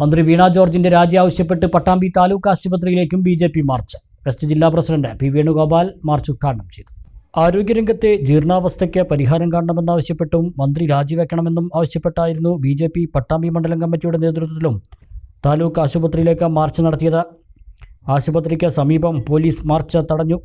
മന്ത്രി വീണ ജോർജിന്റെ രാജി ആവശ്യപ്പെട്ട് പട്ടാമ്പി താലൂക്ക് ആശുപത്രിയിലേക്കും BJP മാർച്ച്. വെസ്റ്റ് ജില്ലാ പ്രസിഡന്റ് P. വേണുഗോപാൽ മാർച്ച് ഉദ്ഘാടനം ചെയ്തു. ആരോഗ്യരംഗത്തെ ജീർണാവസ്ഥയ്ക്ക് പരിഹാരം കാണണമെന്നാവശ്യപ്പെട്ടും മന്ത്രി രാജിവെക്കണമെന്നും ആവശ്യപ്പെട്ടായിരുന്നു BJP പട്ടാമ്പി മണ്ഡലം കമ്മിറ്റിയുടെ നേതൃത്വത്തിലും താലൂക്ക് ആശുപത്രിയിലേക്ക് മാർച്ച് നടത്തിയത്. ആശുപത്രിക്ക് സമീപം പോലീസ് മാർച്ച് തടഞ്ഞു.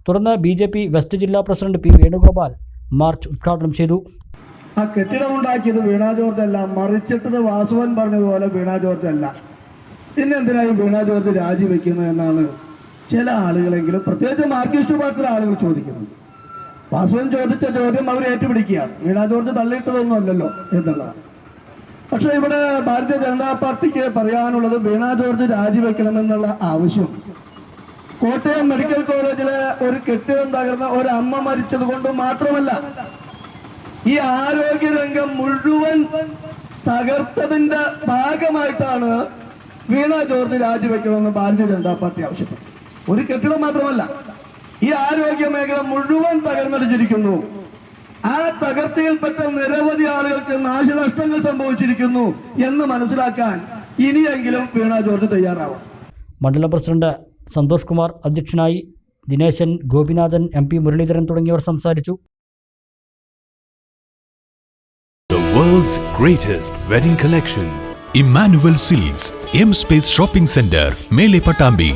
തുടർന്ന് BJP വെസ്റ്റ് ജില്ലാ പ്രസിഡന്റ് P. വേണുഗോപാൽ മാർച്ച് ഉദ്ഘാടനം ചെയ്തു. ആ കെട്ടിടമുണ്ടാക്കിയത് വീണ ജോർജ് അല്ല, മറിച്ചിട്ടത് വാസുവൻ പറഞ്ഞതുപോലെ വീണ ജോർജ് അല്ല. പിന്നെന്തിനായി വീണ ജോർജ് രാജിവെക്കുന്നത് എന്നാണ് ചില ആളുകളെങ്കിലും, പ്രത്യേകിച്ച് മാർക്സിസ്റ്റ് പാർട്ടിയുടെ ആളുകൾ ചോദിക്കുന്നത്. വാസുവൻ ചോദിച്ച ചോദ്യം അവർ ഏറ്റുപിടിക്കുകയാണ്. വീണ ജോർജ് തള്ളിയിട്ടതൊന്നും അല്ലല്ലോ എന്നുള്ളതാണ്. പക്ഷെ ഇവിടെ ഭാരതീയ ജനതാ പാർട്ടിക്ക് പറയാനുള്ളത് വീണ ജോർജ് രാജിവെക്കണമെന്നുള്ള ആവശ്യം കോട്ടയം മെഡിക്കൽ കോളേജിലെ ഒരു കെട്ടിടം തകർന്ന ഒരു അമ്മ മരിച്ചത് കൊണ്ട് മാത്രമല്ല, ഈ ആരോഗ്യരംഗം മുഴുവൻ തകർത്തതിന്റെ ഭാഗമായിട്ടാണ് വീണ ജോർജ് രാജിവെക്കണമെന്ന് ഭാരതീയ ജനതാ പാർട്ടി ആവശ്യപ്പെട്ടു. ഒരു കെട്ടിടം മാത്രമല്ല, ഈ ആരോഗ്യ മേഖല മുഴുവൻ തകർന്നടിച്ചിരിക്കുന്നു. ആ തകർച്ചയിൽപ്പെട്ട നിരവധി ആളുകൾക്ക് നാശനഷ്ടങ്ങൾ സംഭവിച്ചിരിക്കുന്നു എന്ന് മനസ്സിലാക്കാൻ ഇനിയെങ്കിലും വീണ ജോർജ് തയ്യാറാവും. മണ്ഡലം പ്രസിഡന്റ് സന്തോഷ് കുമാർ അധ്യക്ഷനായി. ദിനേശൻ, ഗോപിനാഥൻ, MP മുരളീധരൻ തുടങ്ങിയവർ സംസാരിച്ചു. The world's greatest wedding collection. Emmanuel Silks, M Space Shopping Center, Mele Patambi.